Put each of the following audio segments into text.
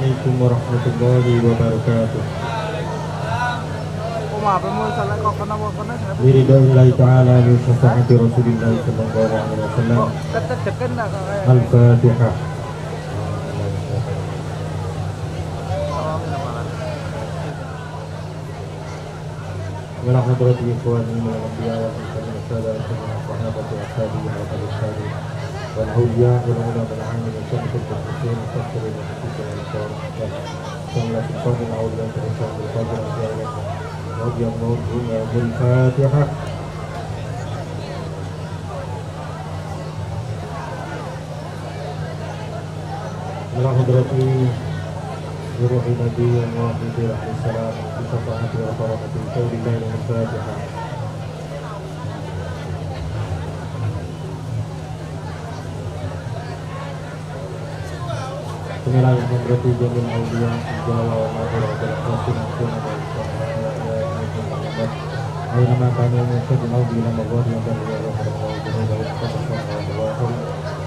Assalamualaikum warahmatullahi wabarakatuh. Biridaillahi ta'ala wa syafaati Rasulillah sallallahu alaihi wasallam. Al-Fatihah. Wa hadrati ikhwani wal anbiya wa sahabati wa tabi'in wal awliya wal ulama wal amin wa sahbihi wa sallam taslima Al-Fatihah. Ila hadrati ruhi nabi wa alaihi salam bi syafaati wa barakati qaulillahi al-Fatihah. Bismillahirrahmanirrahim. Jamil awliya jalla wa ala rasulillah aina ma kana yashhadu awliya mawadi wa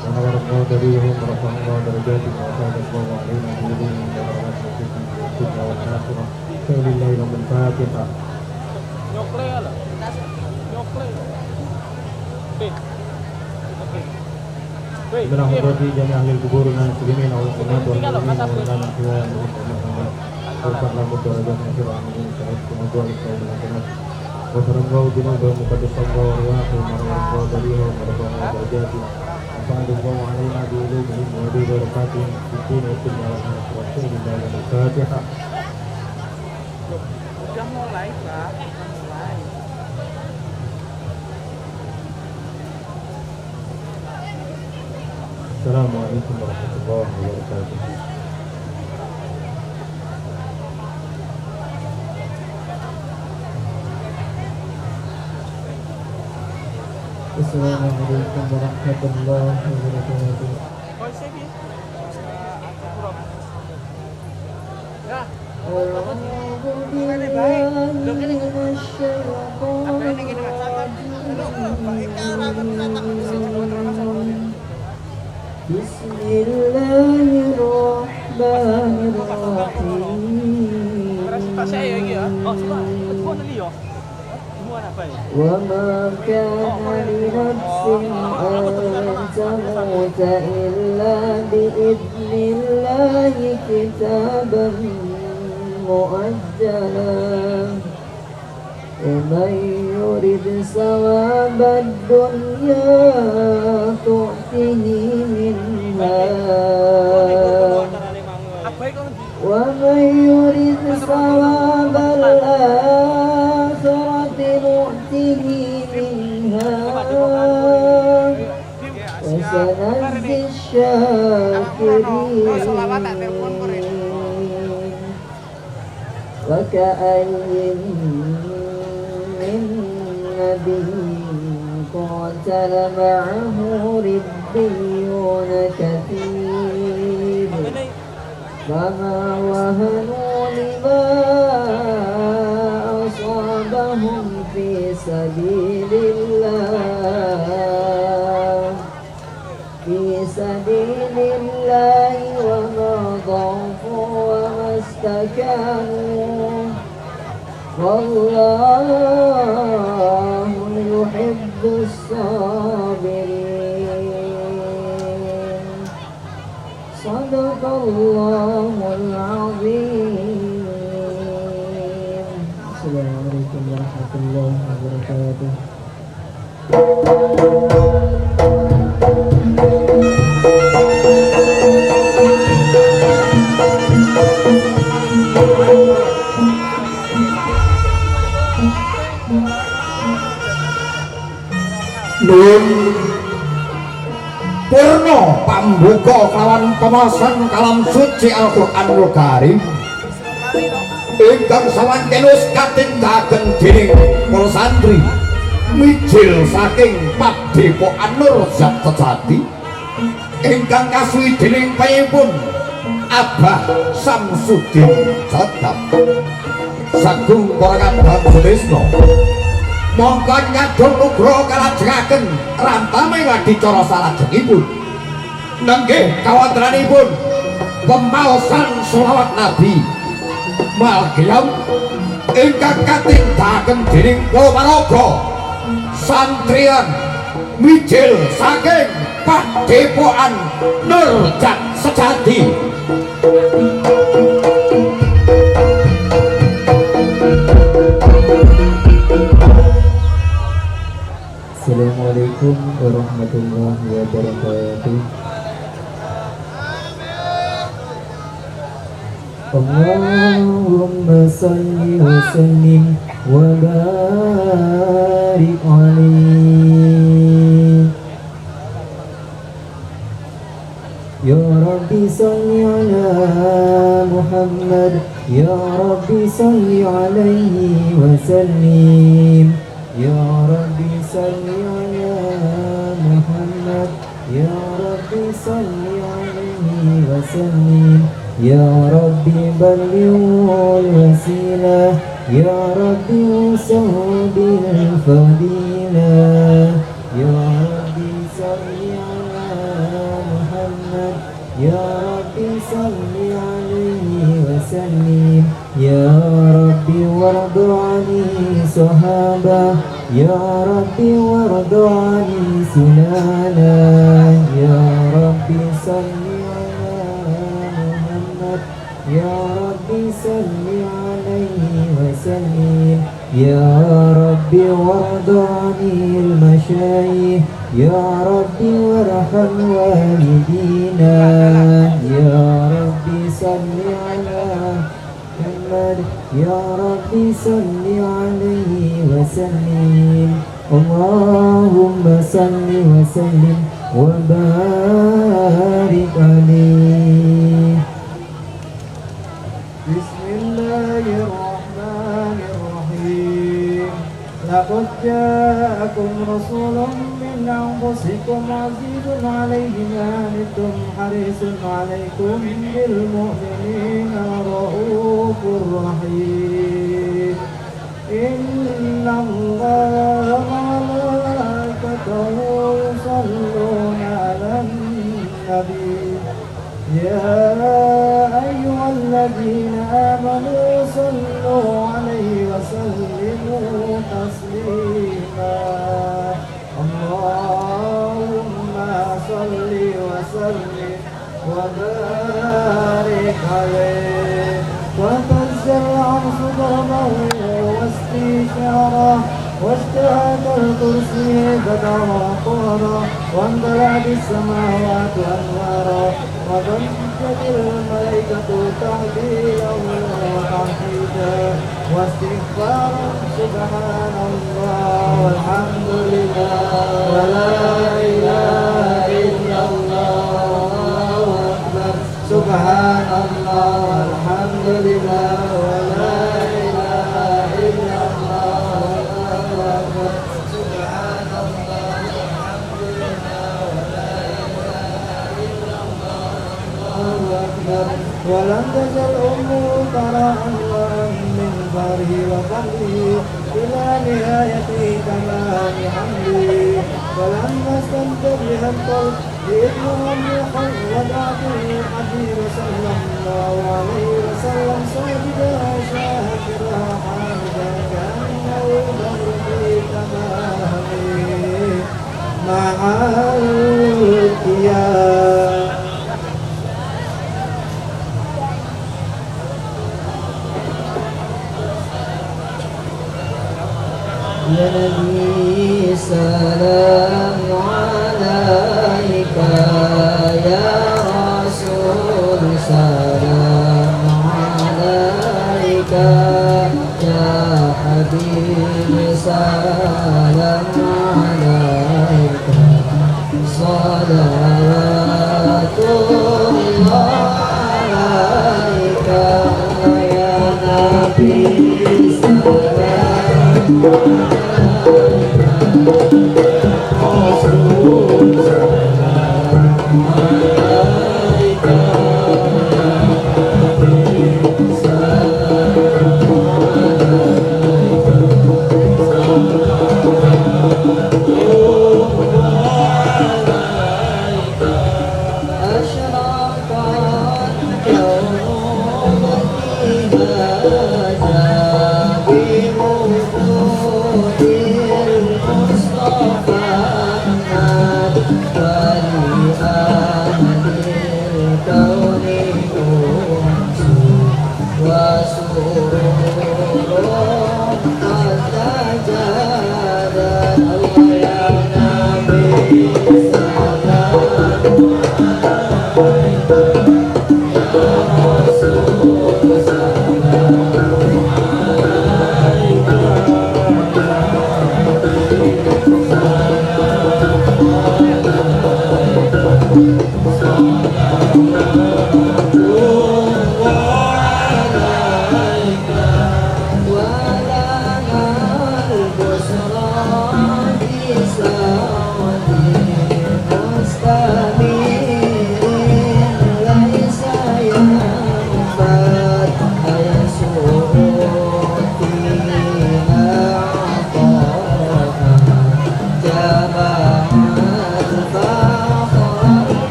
ونورنا دليلهم ورفعنا درجاتهم وزاد الله علينا بيدهم من بركاته في الدنيا والآخرة فلله رب الفاتحة. من حضرات جميع أهل القبور من المسلمين والمسلمات والمؤمنين والمؤمنات الأحياء منهم والأموات وارفع لهم الدرجات في العاملين سعدكم وجعل القوم الحسنات وترضوا بنوبهم وقدس الله أرواحهم ونورنا دليلهم ورفعنا درجاتهم وسعد الله علينا بعلومهم وببركاتهم في الدين والدنيا والآخرة فلله رب الفاتحة. Udah mulai, Pak. Mulai. Assalamualaikum warahmatullahi wabarakatuh. Assalamualaikum warahmatullahi wabarakatuh. Ya. وما كان لنفس أن تموت إلا بإذن الله كتابا مؤجلا ومن يرد ثواب الدنيا تؤته منها ومن يرد ثواب الآخرة نؤته منها وسنجزي الشاكرين وكأين من نبي قاتل معه ربيون كثير فما وهنوا لما أصابهم في سبيل الله وما ضعفوا وما استكانوا والله يحب الصابرين صدق الله العظيم. السلام عليكم ورحمة الله وبركاته. Nun purna pambuka kawan pemasan kalam suci Al-Qur'anul Karim ingkang sawantenus katindahaken dening para santri mijil saking Padepokan Nur Zat Sejati ingkang kasuwi dening payipun Abah Samsudin Jatap sagung para kadang Sutrisno mongko nyadong nugroho kalajengaken rantame adicara salajengipun nenggih kawontenanipun pemaosan selawat Nabi Malgiyam ingkang katindahaken dening Paraga santriyan mijil saking Padepokan Nurjat Sejati. Assalamualaikum warahmatullahi wabarakatuh. Allahumma salli wa sallim wa barik alaihi. Ya Rabbi salli ala Muhammad, Ya Rabbi salli alaihi wa sallim. Ya Rabbi salli ala Muhammad, Ya Rabbi salli alaihi wa sallim. Ya Rabbi ballighul wasilah, Ya Rabbi usawhu bil fadilah. Ya Rabbi salli ala Muhammad, Ya Rabbi salli alaihi wa sallim. Ya Rabbi warda ani sahaba, Ya Rabbi warda ani sunana. Ya Rabbi salli Ya Rabbi salli alaihi wa sallim. Ya Rabbi warda anil masyayikh, Ya Rabbi warham walidina. Ya Rabbi salli ala Muhammad, Ya Rabbi salli alaihi wa sallim. Allahumma salli wa sallim wa barik alaihi. Bismillahirrahmanirrahim. Laqad ja'akum rasulun min anfusikum azizun 'alaihi ma 'anittum harisun 'alaikum bil mu'minina raufur rahim. Inna Allaha wa malaikatahu yusalluna 'alan nabi. يا أيها الذين آمنوا صلوا عليه وسلموا تسليما. اللهم صل وسلم وبارك عليه. وتنزل عن صدره واستشاره واجتهد الكرسي بدر وقرا وانبلعت السماوات أنوارا وضجت الملائكة تحديدا وتحديدا واستغفارا. سبحان الله والحمد لله ولا إله إلا الله أكبر. سبحان الله والحمد لله ولا إله إلا الله أكبر. سبحان الله والحمد لله ولا إله إلا الله أكبر. ولم تزل أمه ترى الله من بره وفضله إلى نهاية تمام حمده. فلما استمتع بها القلب بإذنهم الخلق ودعته الحبيب صلى الله عليه وسلم ساجدا شاكرا حامدا كأنه البر في تمامه مع القيام. يا نبي سلام عليك، يا رسول سلام عليك، يا حبيب سلام عليك. صلوات الله عليك يا نبي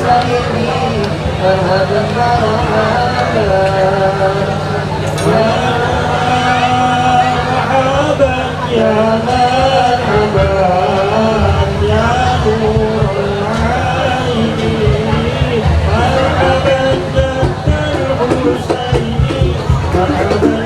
Husaini marhaban marhaban ya marhaban ya Nurul Aini marhaban Jaddal Husaini marhaban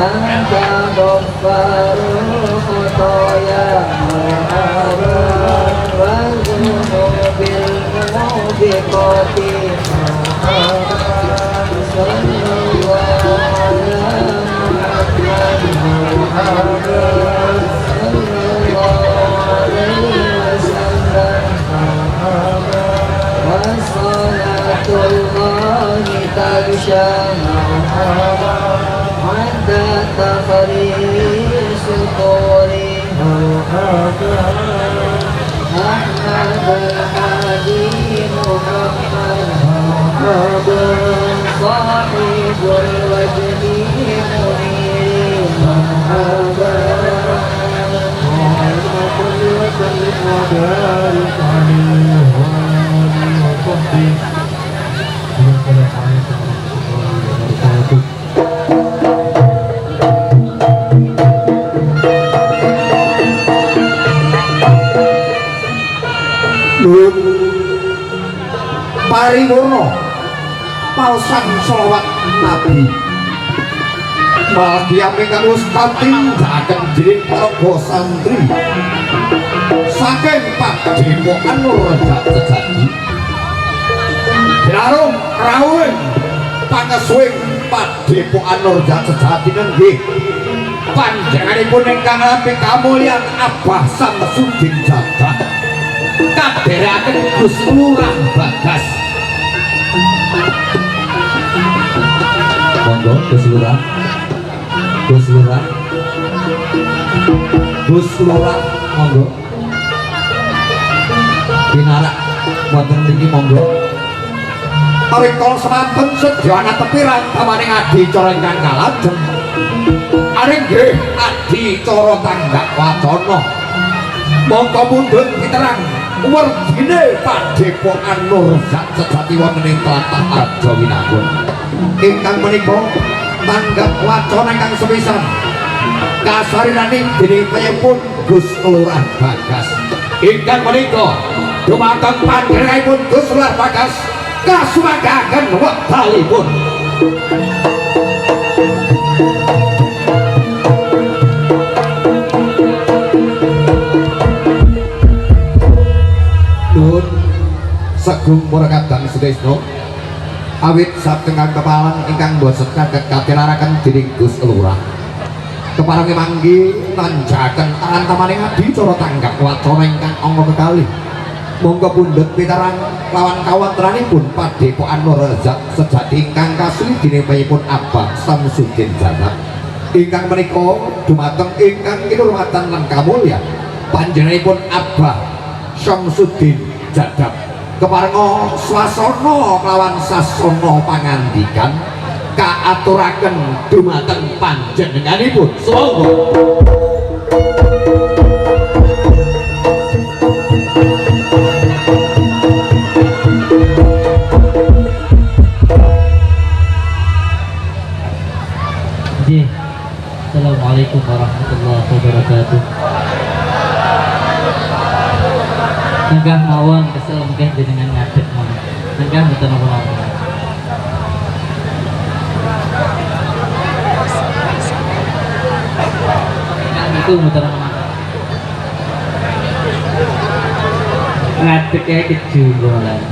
Anta ghafarul khotoya marhaban wa dhunubil mubiqati marhaban sallallahu ala Muhammad marhaban sallallahu alaihi wasallam marhaban wa salatullahi tagsha marhaban عند تخريص طوري أحمد الحادي محمد صاحب الوجه منير مرحبا اللهم صل وسلم وبارك عليه وعلى آله وصحبه السلام عليكم ورحمة الله وبركاته. Paripurna palsan selawat Nabi Maldiam ingkang wis katindakaken dening para santri saking Padepokan Nurjat Sejati Dilarung rawuh pangesuwing Padepokan Nurjat Sejati nggih panjenenganipun ingkang nampi kamulyan Abah Samsudin Jadah kadheraken Gus Lurah Bagas. Monggo Gus Lurah. Gus Lurah. Gus Lurah monggo. Pinarak wonten niki monggo. Rikala semanten sedya ana tepiran tamaning adicara ingkang kalajeng. Ari nggih adicara tanggak wacana. Monggo mundhut piterang werdine Padepokan Nurjat Sejati wonten ing tlatah Arja Winangun. Ingkang menika tanggap wacana ingkang sepisan kasarinaning dening piyambun Gus Lurah Bagas. Ingkang menika dumateng panjenenganipun Gus Lurah Bagas kasumagaken wektalipun. Nuhun Segung Murakadang Sudesno awit satengang kepalang ingkang boten saged katiraraken dening Gus Lurah keparengi manggi tanjaken tamaning adicara tanggap wacana ingkang angka kekalih. Monggo pundhut piterang lawan kawontenanipun Padepokan Nurjat Sejati ingkang kasulih dinepipun Abah Samsudin Jadah ingkang menika dumateng ingkang kinurmatan lan kamulyan panjenenganipun Abah Samsudin Jadah keparenga swasana kelawan sasana pangandikan kaaturaken dumateng panjenenganipun. Sumangga Assalamualaikum warahmatullahi wabarakatuh. Nenggah mawon kesel mungkin jenengan ngadeg mawon. Nenggah mboten napa-napa. Kan itu mboten napa-napa. Ngadeg kae kejulolan.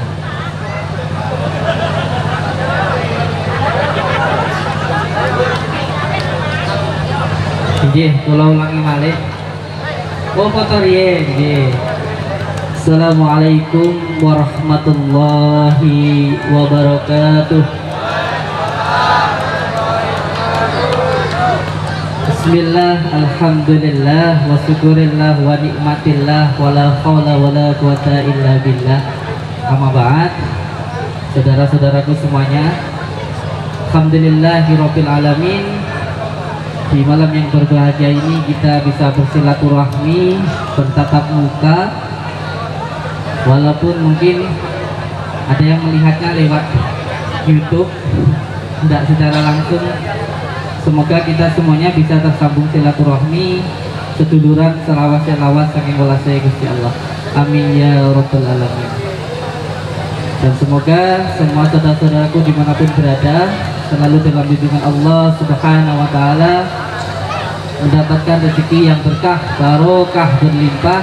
Nggih, kula ulangi malih. Oh, foto riyen nggih. Assalamualaikum warahmatullahi wabarakatuh. Bismillah, alhamdulillah, wa syukurillah, wa nikmatillah, wa la hawla wa la quwata illa billah. Amma ba'd. Saudara-saudaraku semuanya, alhamdulillahirabbil alamin. Di malam yang berbahagia ini kita bisa bersilaturahmi, bertatap muka, walaupun mungkin ada yang melihatnya lewat YouTube, tidak secara langsung. Semoga kita semuanya bisa tersambung silaturahmi, seduluran, selawat saking welasnya Gusti Allah. Amin ya rabbal alamin. Dan semoga semua saudara-saudaraku dimanapun berada selalu dalam lindungan Allah Subhanahu wa Ta'ala, mendapatkan rezeki yang berkah, barokah, berlimpah,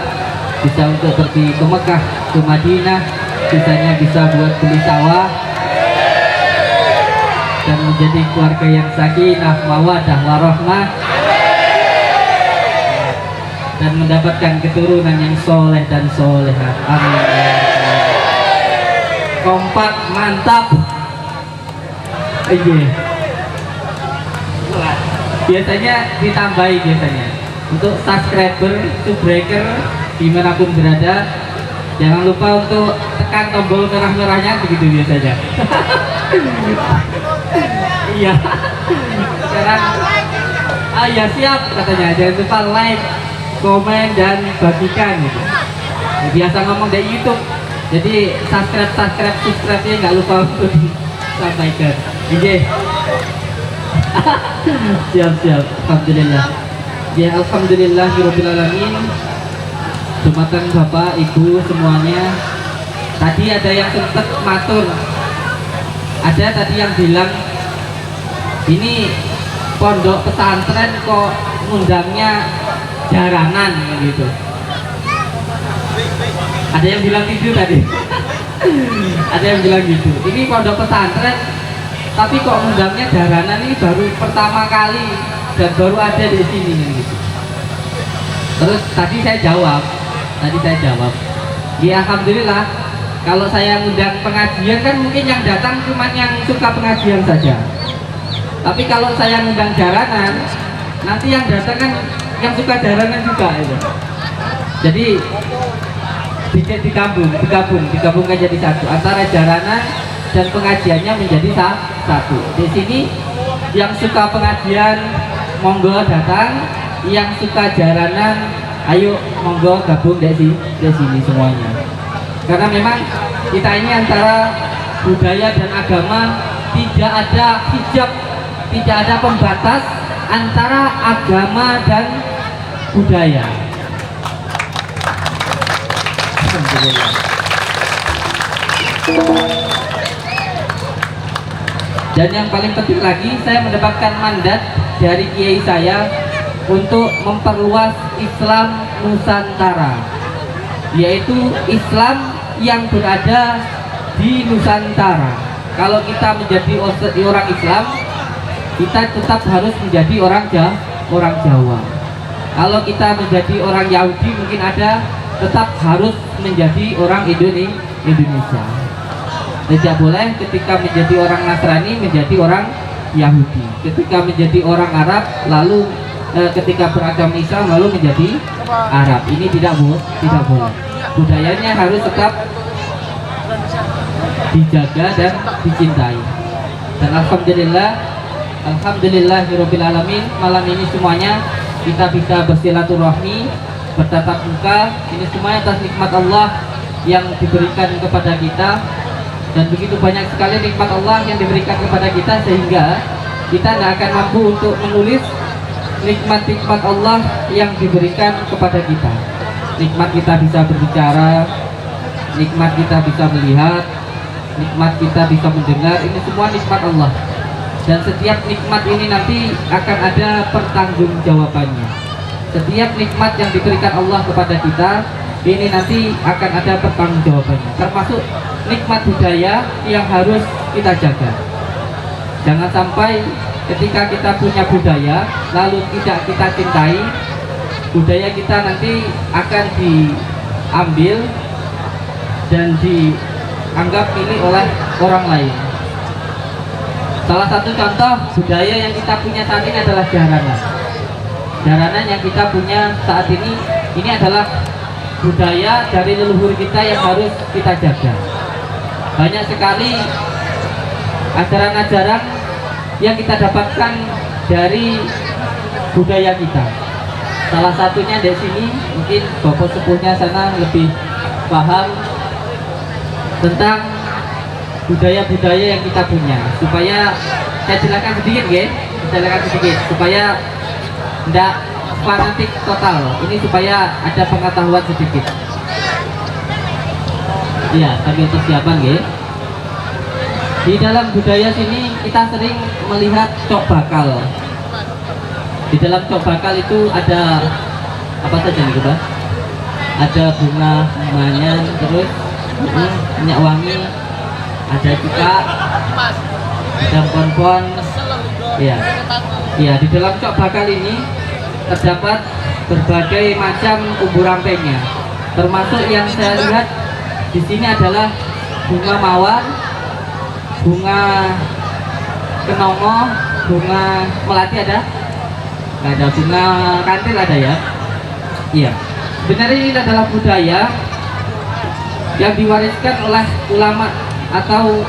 bisa untuk pergi ke Mekah, ke Madinah, sisanya bisa buat beli sawah, dan menjadi keluarga yang sakinah, mawadah, warahmah, dan mendapatkan keturunan yang soleh dan solehah. Amin. Kompak, mantap. Iya. Biasanya ditambahi biasanya untuk subscriber, subbreaker dimanapun berada, jangan lupa untuk tekan tombol merah-merahnya, begitu biasanya. Iya. Sekarang ya siap katanya, jangan lupa like, komen, dan bagikan gitu. Biasa ngomong dari YouTube, jadi subscribe-nya nggak lupa untuk disampaikan. Oke. Siap. Alhamdulillah. Ya, alhamdulillahirabbil alamin. Dumateng Bapak, Ibu semuanya. Tadi ada yang sempat matur. Ada tadi yang bilang ini pondok pesantren kok ngundangnya jaranan gitu. Ada yang bilang gitu tadi. Ada yang bilang gitu. Ini pondok pesantren tapi kok ngundangnya jaranan, ini baru pertama kali dan baru ada di sini gitu. Terus tadi saya jawab, ya alhamdulillah, kalau saya ngundang pengajian kan mungkin yang datang cuma yang suka pengajian saja. Tapi kalau saya ngundang jaranan, nanti yang datang kan yang suka jaranan juga itu. Jadi digabungkan jadi satu, antara jaranan dan pengajiannya menjadi satu. Di sini yang suka pengajian monggo datang, yang suka jaranan ayo monggo gabung di sini semuanya. Karena memang kita ini antara budaya dan agama tidak ada hijab, tidak ada pembatas antara agama dan budaya. Alhamdulillah. Dan yang paling penting lagi, saya mendapatkan mandat dari kiai saya untuk memperluas Islam Nusantara, yaitu Islam yang berada di Nusantara. Kalau kita menjadi orang Islam, kita tetap harus menjadi orang Jawa. Kalau kita menjadi orang Yahudi, mungkin ada, tetap harus menjadi orang Indonesia. Tidak boleh ketika menjadi orang Nasrani menjadi orang Yahudi, ketika menjadi orang Arab lalu ketika beragama Islam lalu menjadi Arab. Ini tidak boleh. Budayanya harus tetap dijaga dan dicintai. Dan alhamdulillahirabbil alamin, malam ini semuanya kita bisa bersilaturahmi, bertatap muka. Ini semuanya atas nikmat Allah yang diberikan kepada kita. Dan begitu banyak sekali nikmat Allah yang diberikan kepada kita, sehingga kita tidak akan mampu untuk menulis nikmat-nikmat Allah yang diberikan kepada kita. Nikmat kita bisa berbicara, nikmat kita bisa melihat, nikmat kita bisa mendengar. Ini semua nikmat Allah. Dan setiap nikmat ini nanti akan ada pertanggungjawabannya. Setiap nikmat yang diberikan Allah kepada kita ini nanti akan ada pertanggungjawabannya, termasuk nikmat budaya yang harus kita jaga. Jangan sampai ketika kita punya budaya lalu tidak kita cintai, budaya kita nanti akan diambil dan dianggap milik oleh orang lain. Salah satu contoh budaya yang kita punya saat ini adalah jaranan. Jaranan yang kita punya saat ini adalah budaya dari leluhur kita yang harus kita jaga. Banyak sekali ajaran-ajaran yang kita dapatkan dari budaya kita. Salah satunya di sini, mungkin bapak sepuhnya sana lebih paham tentang budaya-budaya yang kita punya. Supaya saya jelaskan sedikit, supaya tidak fanatik total. Ini supaya ada pengetahuan sedikit. Iya, sambil persiapan, Di dalam budaya sini kita sering melihat cok bakal. Di dalam cok bakal itu ada apa saja nih, Pak? Ada bunganya, terus minyak wangi, ada juga ada pohon-pohon. Iya. Iya, di dalam cok bakal ini terdapat berbagai macam umbu rampengnya. Termasuk yang saya lihat di sini adalah bunga mawar, bunga kenongo, bunga melati ada? Nggak ada. Bunga kantil ada ya? Iya. Sebenarnya ini adalah budaya yang diwariskan oleh ulama atau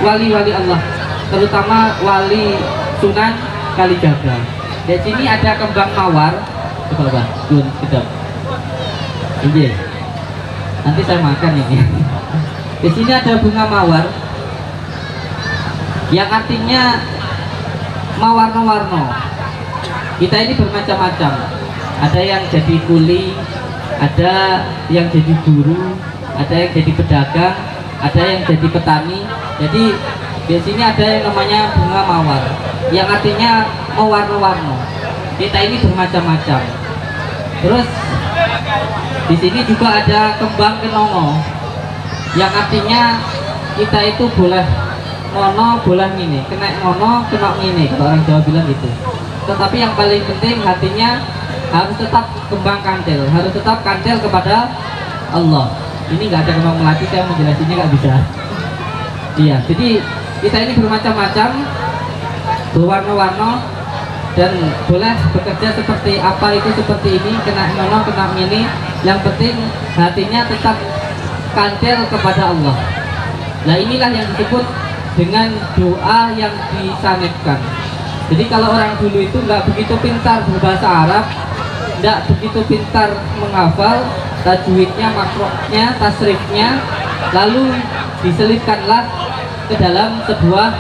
wali-wali Allah, terutama wali Sunan Kalijaga. Di sini ada kembang mawar. Coba Bang, turun sedap. Iya. Nanti saya makan ini. Di sini ada bunga mawar yang artinya mawarno-warno. Kita ini bermacam-macam. Ada yang jadi kuli, ada yang jadi guru, ada yang jadi pedagang, ada yang jadi petani. Jadi di sini ada yang namanya bunga mawar, yang artinya mewarno-warno. Kita ini bermacam-macam. Terus di sini juga ada kembang kenongo, yang artinya kita itu boleh ngono, boleh ngini, kena ngono, kena ngini, kalau orang Jawa bilang gitu. Tetapi yang paling penting hatinya harus tetap kembang kantil, harus tetap kantil kepada Allah. Ini nggak ada kembang melati, saya menjelasinnya nggak bisa. Iya, jadi kita ini bermacam-macam, berwarna-warna, dan boleh bekerja seperti apa itu seperti ini, kena ngono, kena ngini. Yang penting hatinya tetap kantil kepada Allah. Nah, inilah yang disebut dengan doa yang disanetkan. Jadi kalau orang dulu itu nggak begitu pintar berbahasa Arab, nggak begitu pintar menghafal tajwidnya, makroknya, tasrifnya, lalu diselipkanlah ke dalam sebuah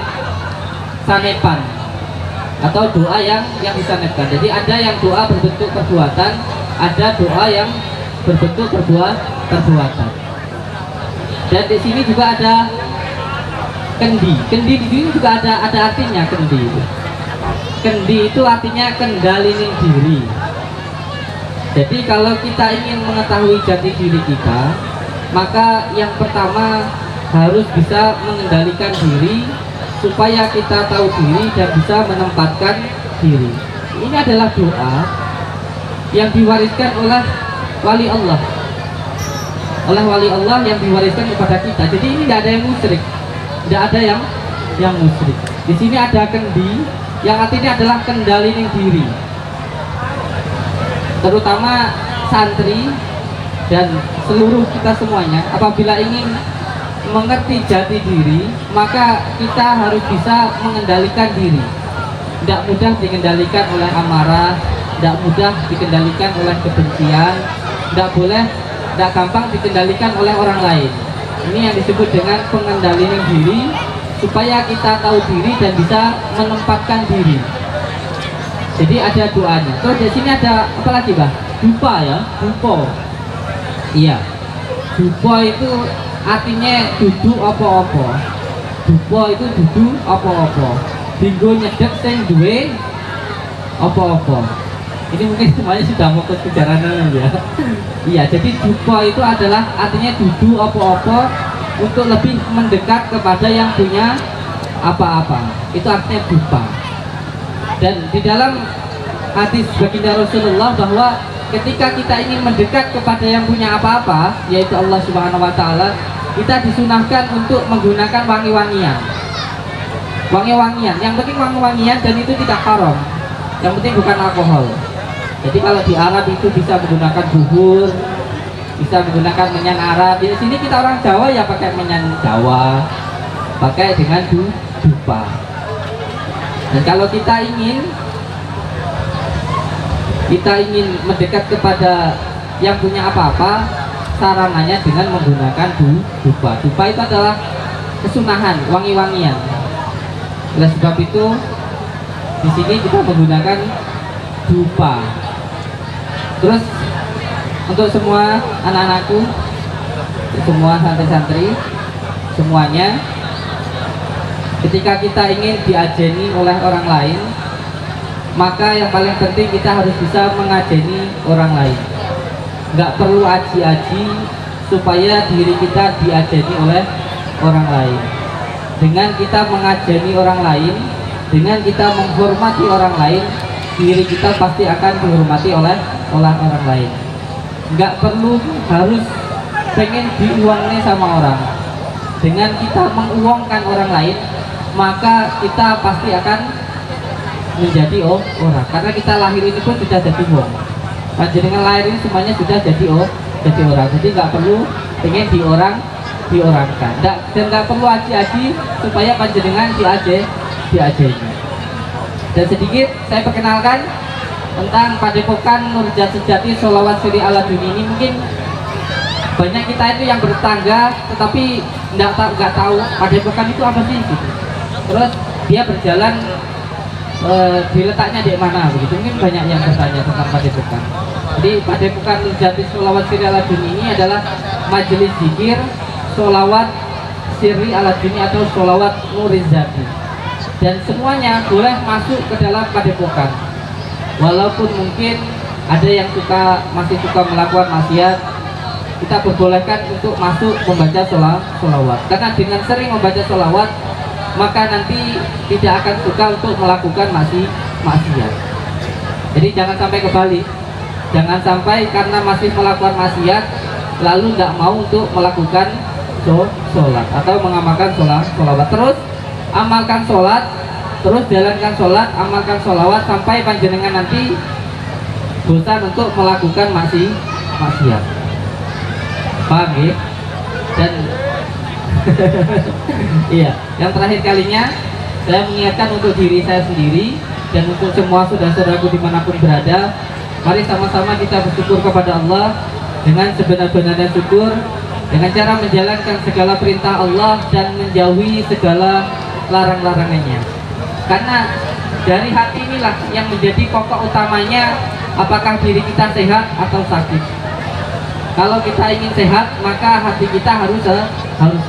sanepan atau doa yang disanetkan. Jadi ada yang doa berbentuk perbuatan, ada doa yang berbentuk perbuatan. Dan di sini juga ada kendi. Kendi di sini juga ada artinya kendi. Kendi itu artinya kendaliin diri. Jadi kalau kita ingin mengetahui jati diri kita, maka yang pertama harus bisa mengendalikan diri supaya kita tahu diri dan bisa menempatkan diri. Ini adalah doa yang diwariskan oleh wali Allah, yang diwariskan kepada kita. Jadi ini tidak ada yang musyrik, tidak ada yang musyrik. Di sini ada kendi, yang artinya adalah kendaliin diri. Terutama santri dan seluruh kita semuanya, apabila ingin mengerti jati diri, maka kita harus bisa mengendalikan diri. Tidak mudah dikendalikan oleh amarah, tidak mudah dikendalikan oleh kebencian, tidak gampang dikendalikan oleh orang lain. Ini yang disebut dengan pengendalian diri, supaya kita tahu diri dan bisa menempatkan diri. Jadi ada doanya. Terus di sini ada apa lagi, Bah? Dupa ya, dupo. Iya. Dupo itu artinya duduk apa-apa. Dupo itu duduk apa-apa. Dinggo nyedek sing duwe apa-apa. Ini mungkin semuanya sudah mau ke perjalanan ya. Iya, jadi dupo itu adalah artinya duduk apa-apa untuk lebih mendekat kepada yang punya apa-apa. Itu artinya dupa. Dan di dalam hadis baginda Rasulullah bahwa ketika kita ingin mendekat kepada yang punya apa-apa, yaitu Allah Subhanahu wa taala, kita disunahkan untuk menggunakan wangi-wangian. Wangi-wangian, yang penting wangi-wangian dan itu tidak haram. Yang penting bukan alkohol. Jadi kalau di Arab itu bisa menggunakan buhur, bisa menggunakan menyan Arab. Di sini kita orang Jawa ya pakai menyan Jawa, pakai dengan dupa. Dan kalau kita ingin mendekat kepada yang punya apa-apa, sarananya dengan menggunakan dupa. Dupa itu adalah kesunahan, wangi-wangian. Oleh sebab itu di sini kita menggunakan dupa. Terus untuk semua anak-anakku, semua santri-santri, semuanya, ketika kita ingin diajeni oleh orang lain, maka yang paling penting kita harus bisa mengajeni orang lain. Nggak perlu aji-aji supaya diri kita diajeni oleh orang lain. Dengan kita mengajeni orang lain, dengan kita menghormati orang lain, diri kita pasti akan dihormati oleh orang lain. Nggak perlu harus pengen diuangnya sama orang. Dengan kita menguangkan orang lain, maka kita pasti akan menjadi orang, karena kita lahir ini pun sudah jadi orang. Panjenengan lahir ini semuanya sudah jadi orang. Jadi nggak perlu pengen diorangkan, dan nggak perlu aji-aji supaya panjenengan diajeni. Dan sedikit saya perkenalkan tentang Padepokan Nurjat Sejati Sholawat Siri Aladuni ini. Mungkin banyak kita itu yang bertetangga tetapi nggak tahu Padepokan itu apa sih gitu. Terus dia berjalan diletaknya di mana begitu. Mungkin banyak yang bertanya tentang Padepokan. Jadi Padepokan Nurjati Sholawat Siri Aladuni ini adalah majelis zikir Sholawat Siri Aladuni atau Sholawat Nurizati, dan semuanya boleh masuk ke dalam Padepokan. Walaupun mungkin ada yang masih suka melakukan maksiat, kita perbolehkan untuk masuk membaca sholawat, karena dengan sering membaca sholawat maka nanti tidak akan suka untuk melakukan maksiat. Jadi jangan sampai kebalik, jangan sampai karena masih melakukan maksiat lalu nggak mau untuk melakukan sholat atau mengamalkan sholawat. Terus amalkan sholat, terus jalankan sholat, amalkan sholawat sampai panjenengan nanti bosan untuk melakukan maksiat. Paham ya? Dan iya, yang terakhir kalinya saya mengingatkan untuk diri saya sendiri dan untuk semua saudara-saudaraku dimanapun berada, mari sama-sama kita bersyukur kepada Allah dengan sebenar-benarnya syukur, dengan cara menjalankan segala perintah Allah dan menjauhi segala larang-larangannya. Karena dari hati inilah yang menjadi pokok utamanya apakah diri kita sehat atau sakit. Kalau kita ingin sehat, maka hati kita harus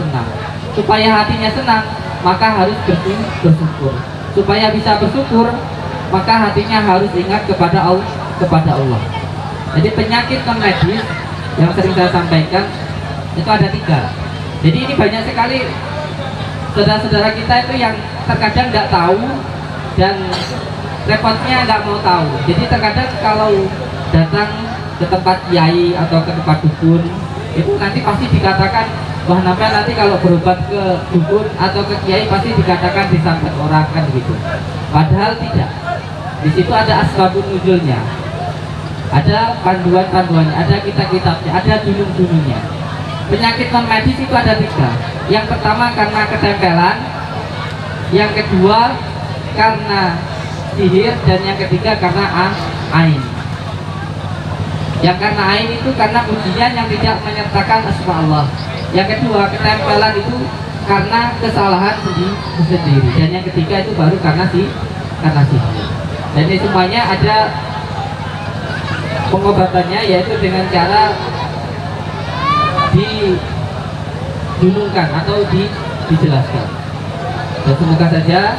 senang. Supaya hatinya senang, maka harus bersyukur. Supaya bisa bersyukur, maka hatinya harus ingat kepada Allah. Jadi penyakit non medis yang sering saya sampaikan itu ada 3. Jadi ini banyak sekali saudara-saudara kita itu yang terkadang nggak tahu dan repotnya nggak mau tahu. Jadi terkadang kalau datang ke tempat kiai atau ke tempat dukun itu nanti pasti dikatakan, wah nanti kalau berobat ke dukun atau ke kiai pasti dikatakan disantet orang, kan gitu. Padahal tidak. Di situ ada asbabun nuzulnya, ada panduan-panduannya, ada kitab-kitabnya, ada dunung-dunungnya. Penyakit non medis itu ada 3. Yang pertama karena ketempelan, yang kedua karena sihir, dan yang ketiga karena ain. Yang karena ain itu karena ujian yang tidak menyertakan asma Allah. Yang kedua ketempelan itu karena kesalahan sendiri, dan yang ketiga itu baru karena sihir. Dan ini semuanya ada pengobatannya, yaitu dengan cara didunungkan atau dijelaskan. Dan semoga saja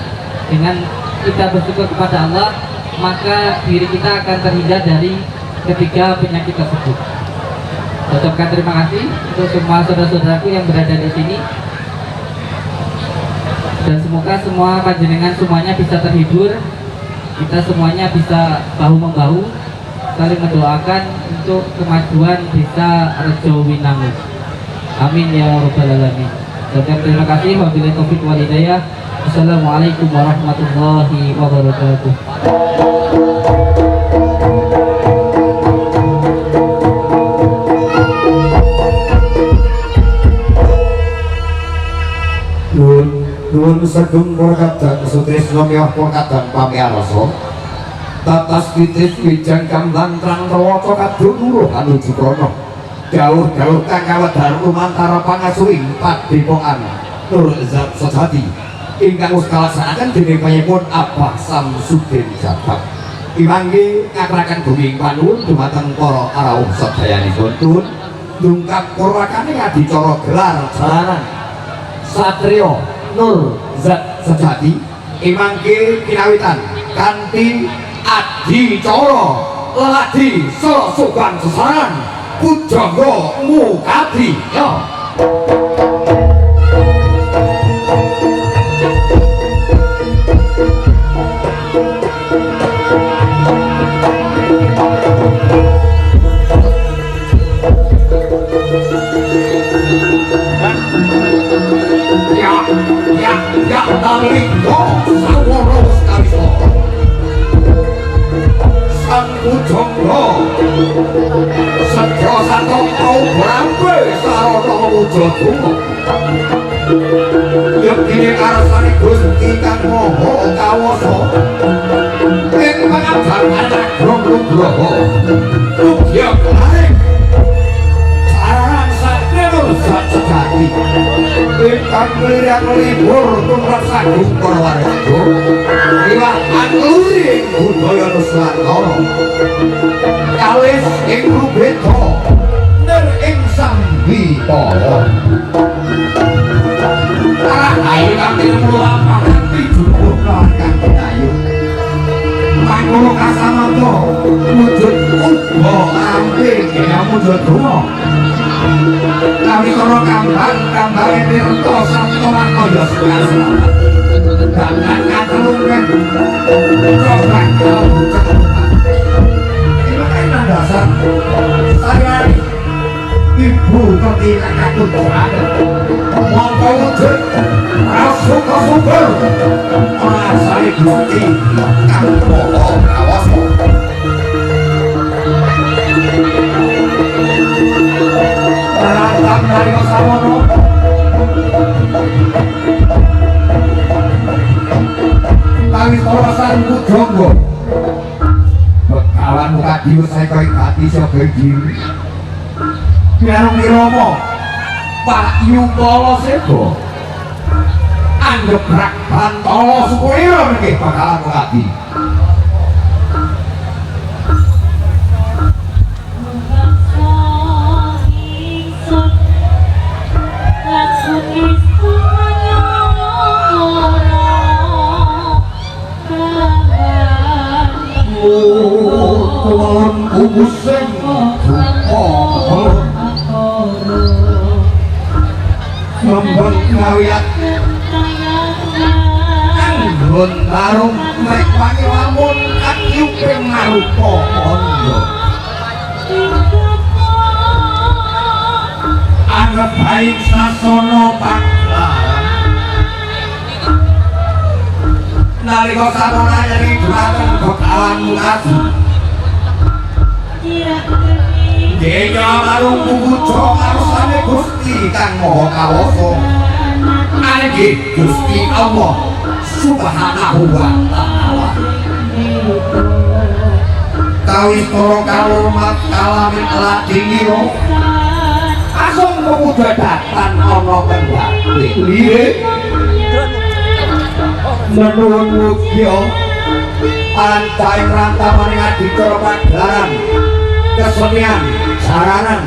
dengan kita bersyukur kepada Allah, maka diri kita akan terhindar dari ketiga penyakit tersebut. Saya ucapkan terima kasih untuk semua saudara-saudaraku yang berada di sini, dan semoga semua panjenengan semuanya bisa terhibur kita semuanya bisa bahu-membahu saling mendoakan untuk kemajuan desa Rejo Winangun. Amin ya rabbal alamin. Terima kasih. Wabillahi taufiq wal hidayah. Assalamualaikum warahmatullahi wabarakatuh. Nuwun Sedung Purkadang Sutrisno miyah Purkadang pamiarsa. Tatas titip wijang kambang trang rawaca kadung nuruh anuju krana. Dawuh-dawuh kang kawedhar lumantara pangasuhing Padepokan Nur Zat Sejati ingkang wis kalaksanakaken dening panyipun Abah Samsudin Jabbar. Imangke ngaturaken bumi panuwun dumateng para arawuh sedayanipun tuwun ndungkap purwakane adicara gelar jalanan Satrio Nur Zat Sejati imangke kinawitan kanthi adicara leladi sesukan sesaran pujangga mukadi ya. Ya nalika sawara sekawisa sang pujangga sedya satya brambe sarana wujudmu yektine karsane Gusti kang maha kawasa ing pangabaran agung nugraha mugia kelaring sarang Satrio Zat Sejati ingkang mlirang libur tumrap sagung para warga liwat angluring budaya Nusantara kalis ing rubeda ner ing sambitala arah ayu kang tinumpul lapangan dijupuk kelawan ayu mangkono kasamangka wujud uga ampe kaya wujud donga kami kono kambang tirta saptolan kaya sekasa dangan katelungen robak kau ini dasar saya ibu ketika kakut berada mongko wujud rasuka-suka orang saya Gusti kang maha kawasa Rantang dari Samono kawis porosan pujangga bekawan muka diwa saya kaya hati siapa diri biarung iromo Pak Yukolo Sebo anggeprak bantolo sukuliro nih bakalan muka di Tuhan kubuseng Sambang ngawiyat Anggun tarung mek wangi lamun kakyuping marupa ondo anggap baik sasono paglaran nalika sarana nyeri dhumateng bekawan mukadi Denya marung puja ngarsane Gusti kang maha kawasa Angge Gusti Allah Subhanahu wa ta'ala kawis para kalurmat kalamin ladingira asung pemuda datan ana kendhate nggih menuwun mugia pancaing rantamaning adicara pagelaran kesenian saranan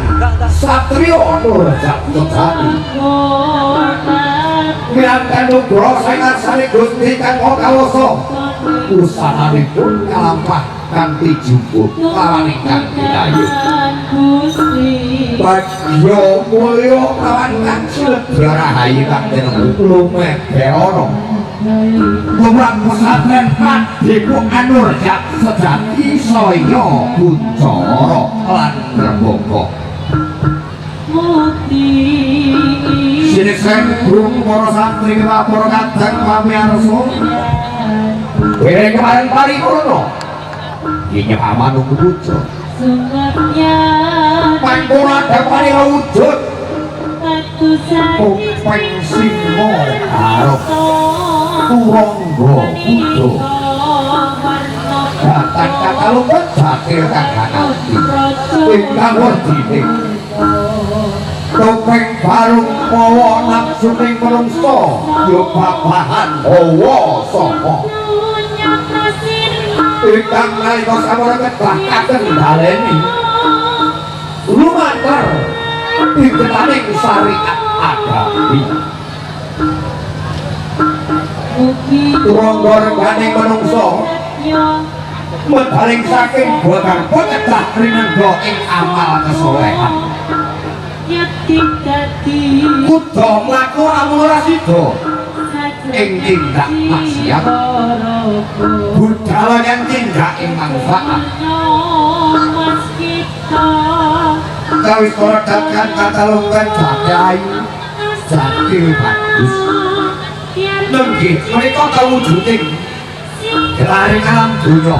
Satrio Nur Zat Sejati mirangkan nugroho sing ngarsane Gusti kang maha kawasa usahanipun kalampah kanthi jumbuk lawan ingkang pinayu bagya mulya lawan kang silebra rahayu kang tinemu lumeh beana Tumrap pesantren Padeku Anurjat sejati saya Kuncoro lan Rembaka. Siniksen burung para santri para kadang pamiarsa. Wene kemarin paripurna. Iki amanung puja. Pangkura dapane wujud. Topeng simo karo turangga puja. Datan kakalupet bakil kang kanati. Ingkang werdine. Topeng barung mawa nafsuning menungsa yo babahan hawa sapa. Ingkang nalika sampun ketakaken daleni lumantar dintenaning syariat agami. Turangga reganing menungsa medhaling saking boten pecah rinengga ing amal kesolehan. Kudu mlaku lamun ora sida ing tindak maksiat. Budal yang tindak ing manfaat. Kawis ora datkan katalungan jati jati bagus. Nenggih menika kawujuding gelaring alam donya.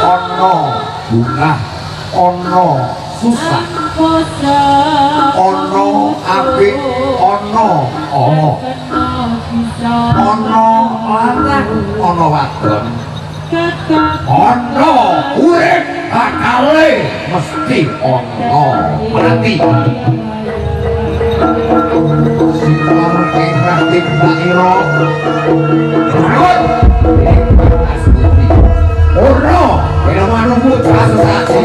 Ana bungah, ana susah, ana apik, ana ala, ana lanang, ana wadon, ana urip akale mesti ana mati. Sikar ingkang tibaira rawat ora kena manunggu sasasi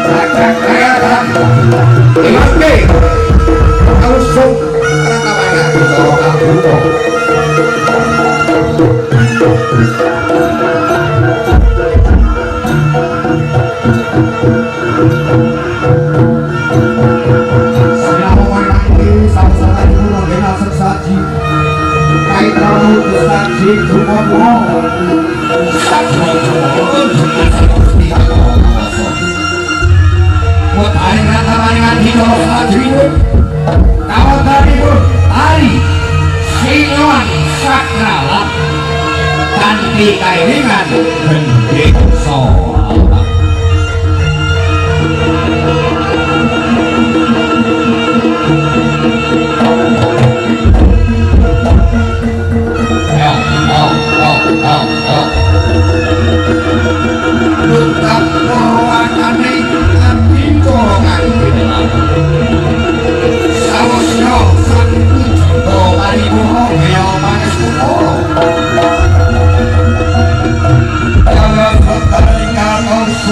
sakayatan imaske ausung rangkapaya bicara kabuto saji kumomo buat hari rata-rata kita saji kawat dari hari singon sakrala kanti kairingan gending soal lengkap perwakane nganti corongan sawasya sang pujo paripurna kaya manis kutara jaga petaring katos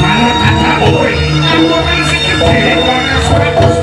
Para kata, oi, aku masih kecil,